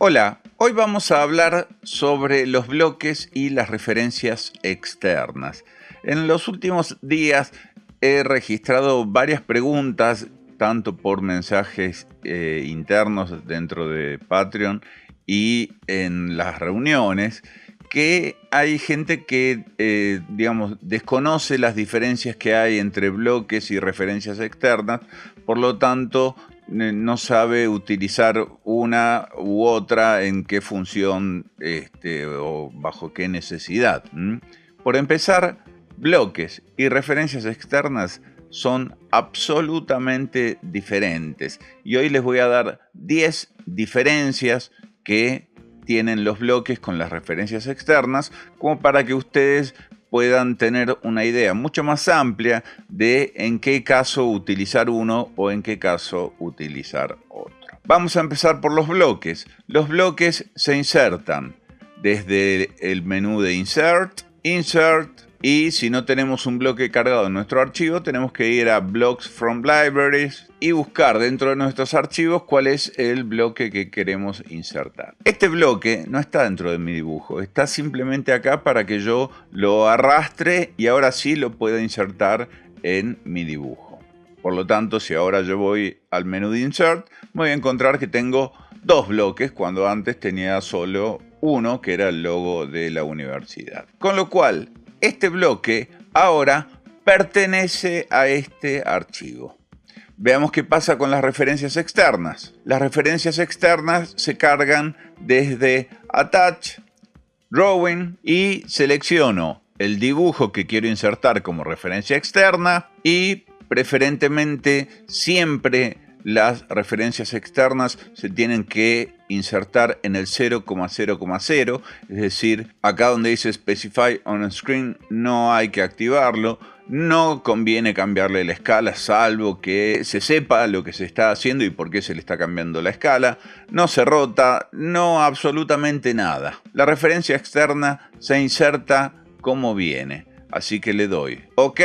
Hola, hoy vamos a hablar sobre los bloques y las referencias externas. En los últimos días he registrado varias preguntas, tanto por mensajes internos dentro de Patreon y en las reuniones, que hay gente que, desconoce las diferencias que hay entre bloques y referencias externas, por lo tanto, no sabe utilizar una u otra en qué función o bajo qué necesidad. Por empezar, bloques y referencias externas son absolutamente diferentes. Y hoy les voy a dar 10 diferencias que tienen los bloques con las referencias externas, como para que ustedes puedan tener una idea mucho más amplia de en qué caso utilizar uno o en qué caso utilizar otro. Vamos a empezar por los bloques. Los bloques se insertan desde el menú de Insert, y si no tenemos un bloque cargado en nuestro archivo, tenemos que ir a Blocks from Libraries y buscar dentro de nuestros archivos cuál es el bloque que queremos insertar. Este bloque no está dentro de mi dibujo, está simplemente acá para que yo lo arrastre y ahora sí lo pueda insertar en mi dibujo. Por lo tanto, si ahora yo voy al menú de Insert, me voy a encontrar que tengo dos bloques cuando antes tenía solo uno, que era el logo de la universidad. Con lo cual, este bloque ahora pertenece a este archivo. Veamos qué pasa con las referencias externas. Las referencias externas se cargan desde Attach, Drawing y selecciono el dibujo que quiero insertar como referencia externa y preferentemente siempre las referencias externas se tienen que insertar en el 0,0,0, es decir, acá donde dice Specify on Screen no hay que activarlo, no conviene cambiarle la escala salvo que se sepa lo que se está haciendo y por qué se le está cambiando la escala, no se rota, no absolutamente nada. La referencia externa se inserta como viene, así que le doy OK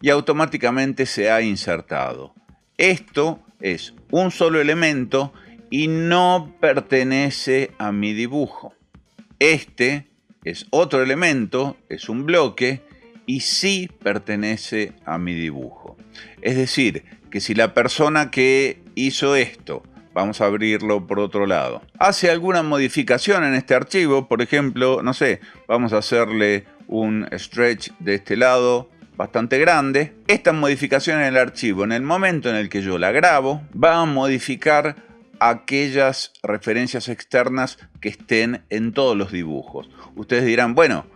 y automáticamente se ha insertado. Esto es un solo elemento y no pertenece a mi dibujo. Este es otro elemento, es un bloque y sí pertenece a mi dibujo. Es decir, que si la persona que hizo esto, vamos a abrirlo por otro lado, hace alguna modificación en este archivo, por ejemplo, no sé, vamos a hacerle un stretch de este lado, bastante grande. Esta modificación en el archivo, en el momento en el que yo la grabo, va a modificar aquellas referencias externas que estén en todos los dibujos. Ustedes dirán, bueno,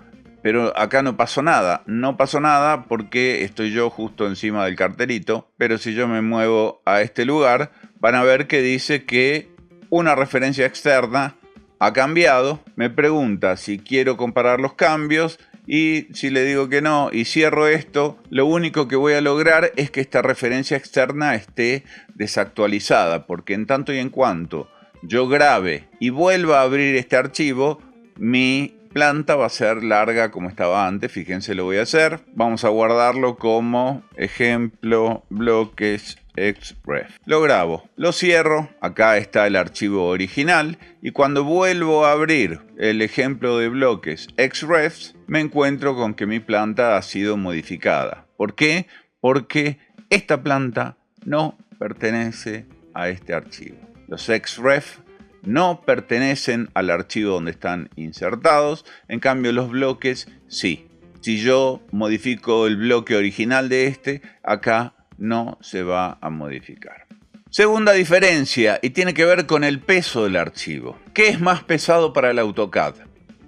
pero acá no pasó nada. No pasó nada porque estoy yo justo encima del cartelito, pero si yo me muevo a este lugar, van a ver que dice que una referencia externa ha cambiado. Me pregunta si quiero comparar los cambios. Y si le digo que no y cierro esto, lo único que voy a lograr es que esta referencia externa esté desactualizada, porque en tanto y en cuanto yo grabe y vuelva a abrir este archivo, mi planta va a ser larga como estaba antes. Fíjense, lo voy a hacer. Vamos a guardarlo como ejemplo bloques xref. Lo grabo, lo cierro, acá está el archivo original y cuando vuelvo a abrir el ejemplo de bloques xref me encuentro con que mi planta ha sido modificada. ¿Por qué? Porque esta planta no pertenece a este archivo. Los xref no pertenecen al archivo donde están insertados, en cambio los bloques sí. Si yo modifico el bloque original de este, acá no se va a modificar. Segunda diferencia, y tiene que ver con el peso del archivo. ¿Qué es más pesado para el AutoCAD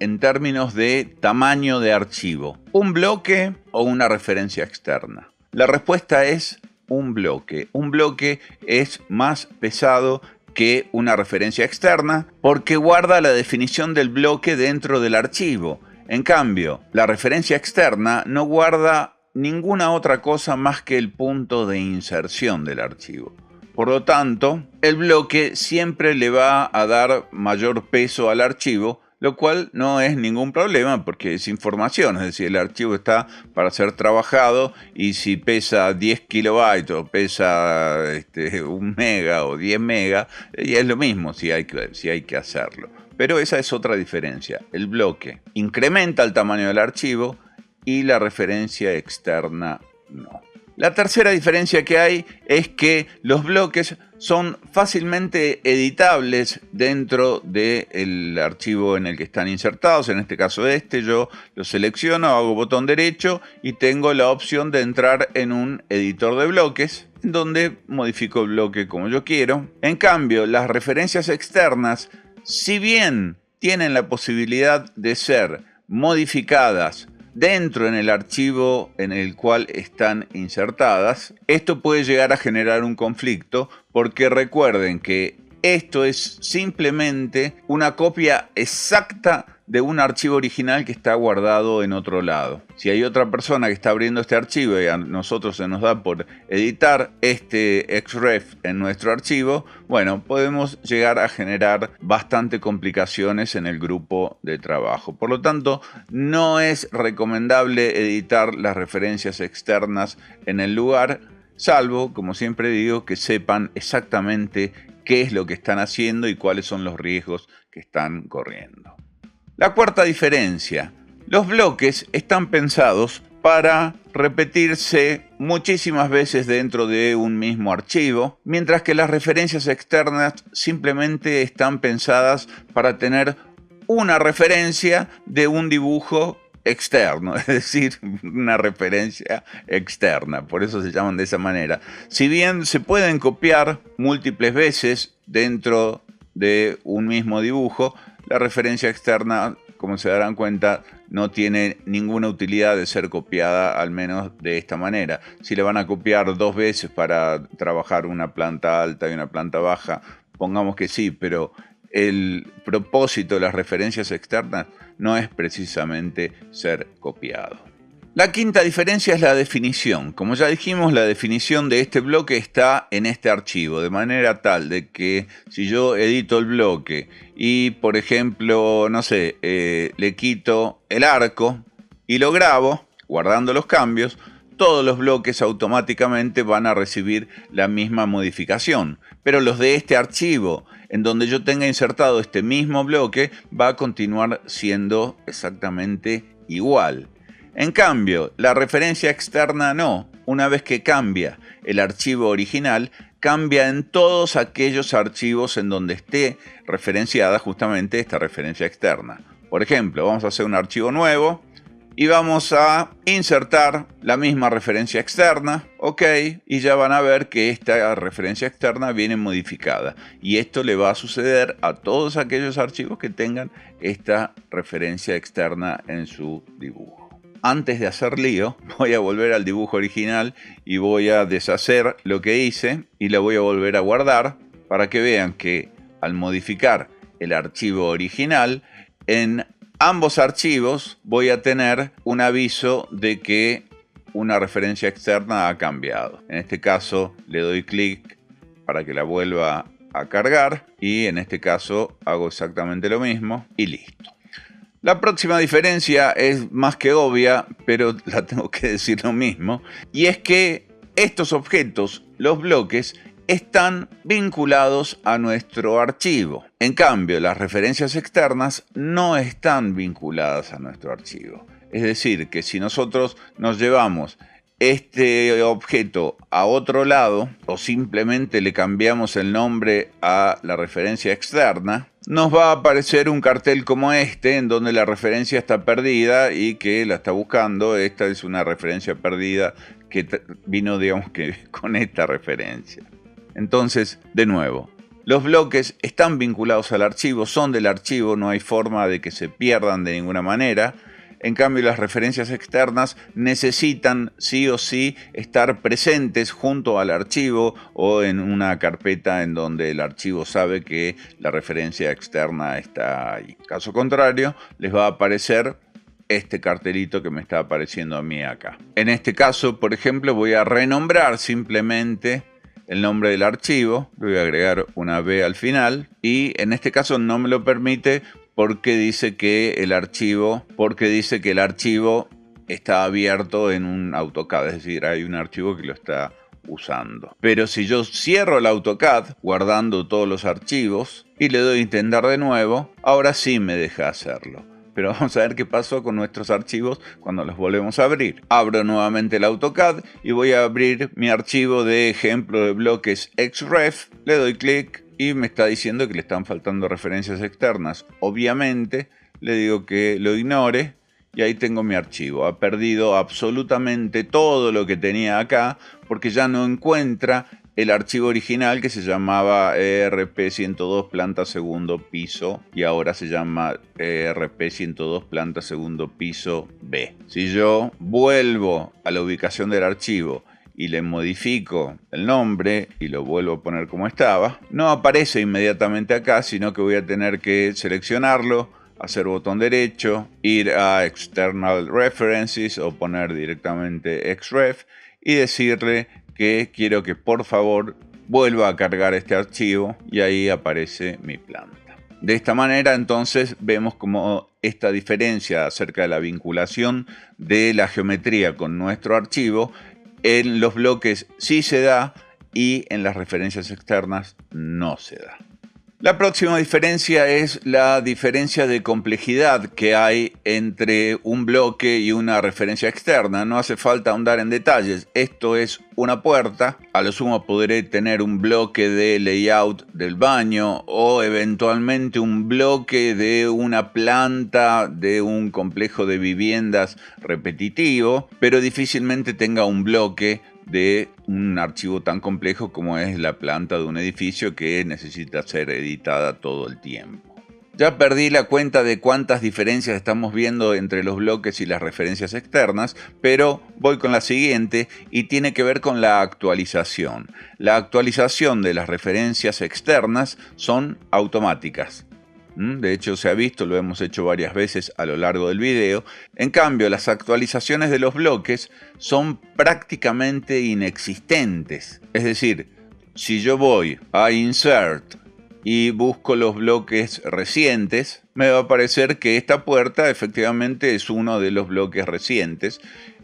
en términos de tamaño de archivo? ¿Un bloque o una referencia externa? La respuesta es un bloque. Un bloque es más pesado que una referencia externa porque guarda la definición del bloque dentro del archivo. En cambio, la referencia externa no guarda ninguna otra cosa más que el punto de inserción del archivo. Por lo tanto, el bloque siempre le va a dar mayor peso al archivo lo cual no es ningún problema porque es información, es decir, el archivo está para ser trabajado y si pesa 10 kilobytes o pesa 1 mega o 10 megas, y es lo mismo si hay que hacerlo. Pero esa es otra diferencia. El bloque incrementa el tamaño del archivo y la referencia externa no. La tercera diferencia que hay es que los bloques son fácilmente editables dentro del archivo en el que están insertados. En este caso yo lo selecciono, hago botón derecho y tengo la opción de entrar en un editor de bloques donde modifico el bloque como yo quiero. En cambio, las referencias externas, si bien tienen la posibilidad de ser modificadas dentro en el archivo en el cual están insertadas, esto puede llegar a generar un conflicto porque recuerden que esto es simplemente una copia exacta de un archivo original que está guardado en otro lado. Si hay otra persona que está abriendo este archivo y a nosotros se nos da por editar este XREF en nuestro archivo, bueno, podemos llegar a generar bastante complicaciones en el grupo de trabajo. Por lo tanto, no es recomendable editar las referencias externas en el lugar, salvo, como siempre digo, que sepan exactamente qué es lo que están haciendo y cuáles son los riesgos que están corriendo. La cuarta diferencia: los bloques están pensados para repetirse muchísimas veces dentro de un mismo archivo, mientras que las referencias externas simplemente están pensadas para tener una referencia de un dibujo externo, es decir, una referencia externa, por eso se llaman de esa manera. Si bien se pueden copiar múltiples veces dentro de un mismo dibujo, la referencia externa, como se darán cuenta, no tiene ninguna utilidad de ser copiada, al menos de esta manera. Si le van a copiar 2 veces para trabajar una planta alta y una planta baja, pongamos que sí, pero el propósito de las referencias externas no es precisamente ser copiado. La quinta diferencia es la definición. Como ya dijimos, la definición de este bloque está en este archivo, de manera tal de que si yo edito el bloque y, por ejemplo, no sé, le quito el arco y lo grabo, guardando los cambios, todos los bloques automáticamente van a recibir la misma modificación. Pero los de este archivo, en donde yo tenga insertado este mismo bloque, va a continuar siendo exactamente igual. En cambio, la referencia externa no. Una vez que cambia el archivo original, cambia en todos aquellos archivos en donde esté referenciada justamente esta referencia externa. Por ejemplo, vamos a hacer un archivo nuevo y vamos a insertar la misma referencia externa, ok, y ya van a ver que esta referencia externa viene modificada. Y esto le va a suceder a todos aquellos archivos que tengan esta referencia externa en su dibujo. Antes de hacer lío, voy a volver al dibujo original y voy a deshacer lo que hice y lo voy a volver a guardar para que vean que al modificar el archivo original, en ambos archivos voy a tener un aviso de que una referencia externa ha cambiado. En este caso le doy clic para que la vuelva a cargar y en este caso hago exactamente lo mismo y listo. La próxima diferencia es más que obvia, pero la tengo que decir lo mismo, y es que estos objetos, los bloques, están vinculados a nuestro archivo. En cambio, las referencias externas no están vinculadas a nuestro archivo. Es decir, que si nosotros nos llevamos este objeto a otro lado o simplemente le cambiamos el nombre a la referencia externa, nos va a aparecer un cartel como este en donde la referencia está perdida y que la está buscando. Esta es una referencia perdida que vino, digamos, que con esta referencia. Entonces, de nuevo, los bloques están vinculados al archivo, son del archivo, no hay forma de que se pierdan de ninguna manera. En cambio, las referencias externas necesitan sí o sí estar presentes junto al archivo o en una carpeta en donde el archivo sabe que la referencia externa está ahí. Caso contrario, les va a aparecer este cartelito que me está apareciendo a mí acá. En este caso, por ejemplo, voy a renombrar simplemente el nombre del archivo, le voy a agregar una B al final y en este caso no me lo permite porque dice que el archivo está abierto en un AutoCAD, es decir, hay un archivo que lo está usando. Pero si yo cierro el AutoCAD guardando todos los archivos y le doy a intentar de nuevo, ahora sí me deja hacerlo. Pero vamos a ver qué pasó con nuestros archivos cuando los volvemos a abrir. Abro nuevamente el AutoCAD y voy a abrir mi archivo de ejemplo de bloques XREF. Le doy clic y me está diciendo que le están faltando referencias externas. Obviamente le digo que lo ignore y ahí tengo mi archivo. Ha perdido absolutamente todo lo que tenía acá porque ya no encuentra el archivo original que se llamaba ERP102 planta segundo piso y ahora se llama ERP102 planta segundo piso B. Si yo vuelvo a la ubicación del archivo y le modifico el nombre y lo vuelvo a poner como estaba, no aparece inmediatamente acá, sino que voy a tener que seleccionarlo, hacer botón derecho, ir a External References o poner directamente XREF y decirle que quiero que por favor vuelva a cargar este archivo y ahí aparece mi planta. De esta manera entonces vemos como esta diferencia acerca de la vinculación de la geometría con nuestro archivo en los bloques sí se da y en las referencias externas no se da. La próxima diferencia es la diferencia de complejidad que hay entre un bloque y una referencia externa. No hace falta ahondar en detalles. Esto es una puerta. A lo sumo podré tener un bloque de layout del baño o eventualmente un bloque de una planta de un complejo de viviendas repetitivo, pero difícilmente tenga un bloque de un archivo tan complejo como es la planta de un edificio que necesita ser editada todo el tiempo. Ya perdí la cuenta de cuántas diferencias estamos viendo entre los bloques y las referencias externas, pero voy con la siguiente y tiene que ver con la actualización. La actualización de las referencias externas son automáticas. De hecho, se ha visto, lo hemos hecho varias veces a lo largo del video. En cambio, las actualizaciones de los bloques son prácticamente inexistentes. Es decir, si yo voy a Insert y busco los bloques recientes, me va a aparecer que esta puerta efectivamente es uno de los bloques recientes,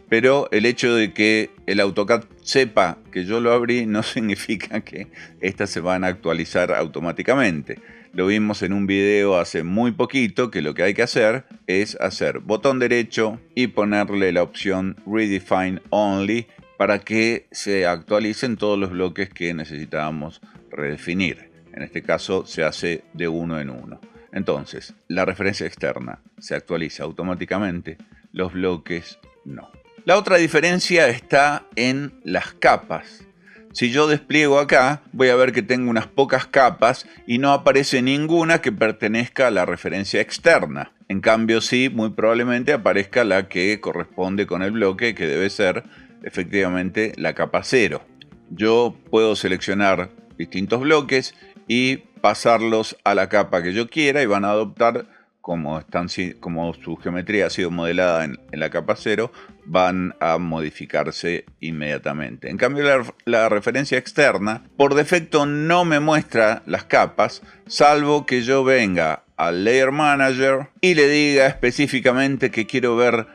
pero el hecho de que el AutoCAD sepa que yo lo abrí no significa que estas se van a actualizar automáticamente. Lo vimos en un video hace muy poquito que lo que hay que hacer es hacer botón derecho y ponerle la opción Redefine Only para que se actualicen todos los bloques que necesitábamos redefinir. En este caso se hace de uno en uno. Entonces, la referencia externa se actualiza automáticamente, los bloques no. La otra diferencia está en las capas. Si yo despliego acá, voy a ver que tengo unas pocas capas y no aparece ninguna que pertenezca a la referencia externa. En cambio, sí, muy probablemente aparezca la que corresponde con el bloque, que debe ser efectivamente la capa 0. Yo puedo seleccionar distintos bloques y pasarlos a la capa que yo quiera y van a adoptar, como su geometría ha sido modelada en la capa 0, van a modificarse inmediatamente. En cambio, la referencia externa por defecto no me muestra las capas, salvo que yo venga al Layer Manager y le diga específicamente que quiero ver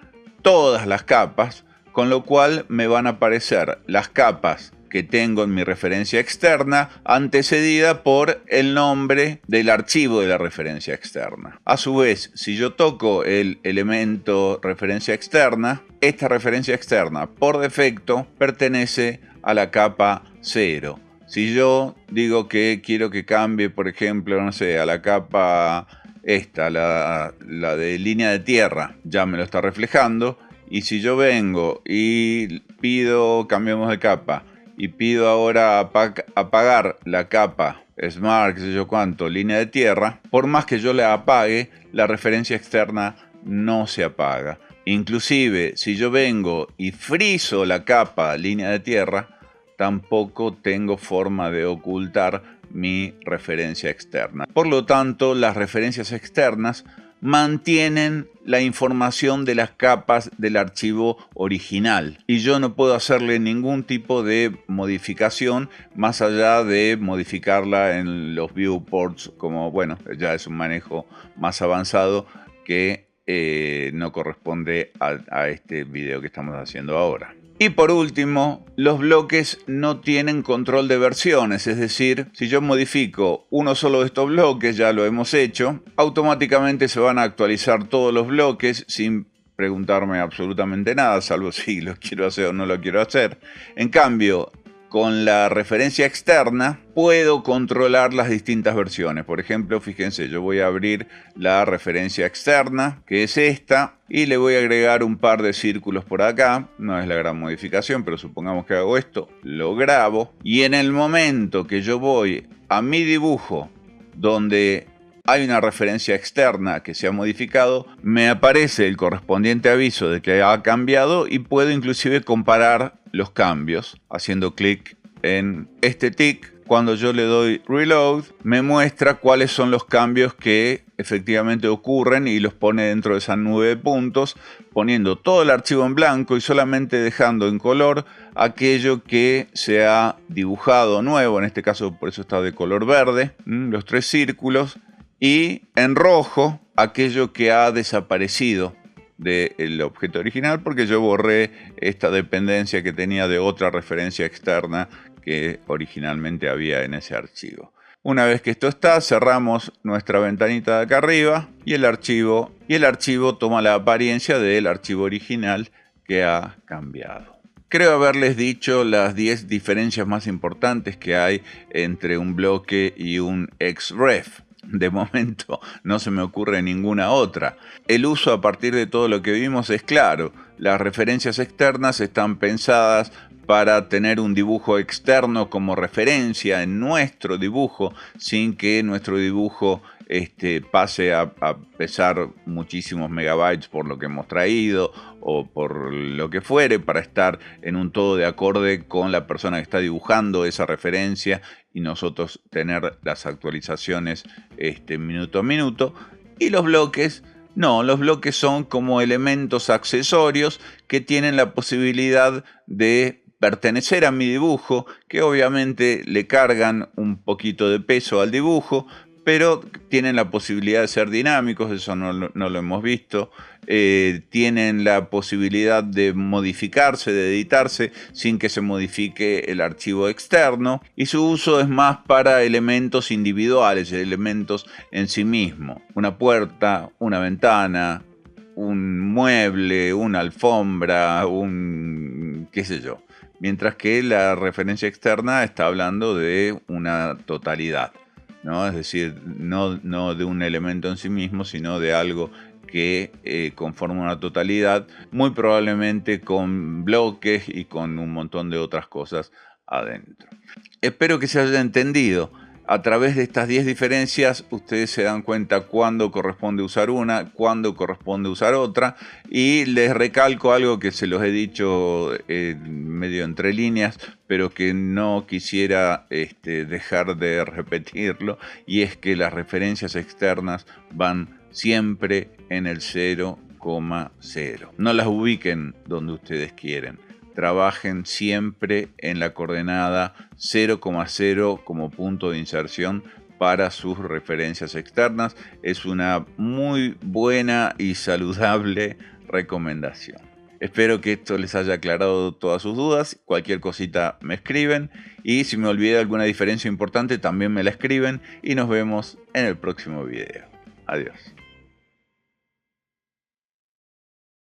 todas las capas, con lo cual me van a aparecer las capas que tengo en mi referencia externa antecedida por el nombre del archivo de la referencia externa. A su vez, si yo toco el elemento referencia externa, esta referencia externa por defecto pertenece a la capa 0. Si yo digo que quiero que cambie, por ejemplo, no sé, a la capa esta, la de línea de tierra, ya me lo está reflejando. Y si yo vengo y pido, cambiemos de capa, y pido ahora apagar la capa Smart, qué sé yo cuánto, línea de tierra, por más que yo la apague, la referencia externa no se apaga. Inclusive, si yo vengo y friso la capa línea de tierra, tampoco tengo forma de ocultar mi referencia externa. Por lo tanto, las referencias externas mantienen la información de las capas del archivo original. Y yo no puedo hacerle ningún tipo de modificación más allá de modificarla en los viewports, como bueno, ya es un manejo más avanzado que no corresponde a este video que estamos haciendo ahora. Y por último, los bloques no tienen control de versiones, es decir, si yo modifico uno solo de estos bloques, ya lo hemos hecho, automáticamente se van a actualizar todos los bloques sin preguntarme absolutamente nada, salvo si lo quiero hacer o no lo quiero hacer. En cambio, con la referencia externa puedo controlar las distintas versiones. Por ejemplo, fíjense, yo voy a abrir la referencia externa, que es esta, y le voy a agregar un par de círculos por acá. No es la gran modificación, pero supongamos que hago esto, lo grabo, y en el momento que yo voy a mi dibujo, donde hay una referencia externa que se ha modificado, me aparece el correspondiente aviso de que ha cambiado y puedo inclusive comparar los cambios haciendo clic en este tick. Cuando yo le doy reload, me muestra cuáles son los cambios que efectivamente ocurren y los pone dentro de esa nube de puntos, poniendo todo el archivo en blanco y solamente dejando en color aquello que se ha dibujado nuevo. En este caso, por eso está de color verde, los tres círculos, y en rojo aquello que ha desaparecido del objeto original, porque yo borré esta dependencia que tenía de otra referencia externa que originalmente había en ese archivo. Una vez que esto está, cerramos nuestra ventanita de acá arriba y el archivo toma la apariencia del archivo original que ha cambiado. Creo haberles dicho las 10 diferencias más importantes que hay entre un bloque y un XREF. De momento no se me ocurre ninguna otra. El uso a partir de todo lo que vimos es claro. Las referencias externas están pensadas para tener un dibujo externo como referencia en nuestro dibujo, sin que nuestro dibujo pase a pesar muchísimos megabytes por lo que hemos traído o por lo que fuere, para estar en un todo de acorde con la persona que está dibujando esa referencia y nosotros tener las actualizaciones minuto a minuto. Y los bloques, no, los bloques son como elementos accesorios que tienen la posibilidad de pertenecer a mi dibujo, que obviamente le cargan un poquito de peso al dibujo, pero tienen la posibilidad de ser dinámicos, eso no lo hemos visto. Tienen la posibilidad de modificarse, de editarse, sin que se modifique el archivo externo. Y su uso es más para elementos individuales, elementos en sí mismos. Una puerta, una ventana, un mueble, una alfombra, qué sé yo. Mientras que la referencia externa está hablando de una totalidad, ¿no? Es decir, no de un elemento en sí mismo, sino de algo que conforma una totalidad, muy probablemente con bloques y con un montón de otras cosas adentro. Espero que se haya entendido. A través de estas 10 diferencias ustedes se dan cuenta cuándo corresponde usar una, cuándo corresponde usar otra, y les recalco algo que se los he dicho medio entre líneas, pero que no quisiera dejar de repetirlo, y es que las referencias externas van siempre en el 0,0. No las ubiquen donde ustedes quieren. Trabajen siempre en la coordenada 0,0 como punto de inserción para sus referencias externas. Es una muy buena y saludable recomendación. Espero que esto les haya aclarado todas sus dudas. Cualquier cosita me escriben, y si me olvidé alguna diferencia importante también me la escriben, y nos vemos en el próximo video. Adiós.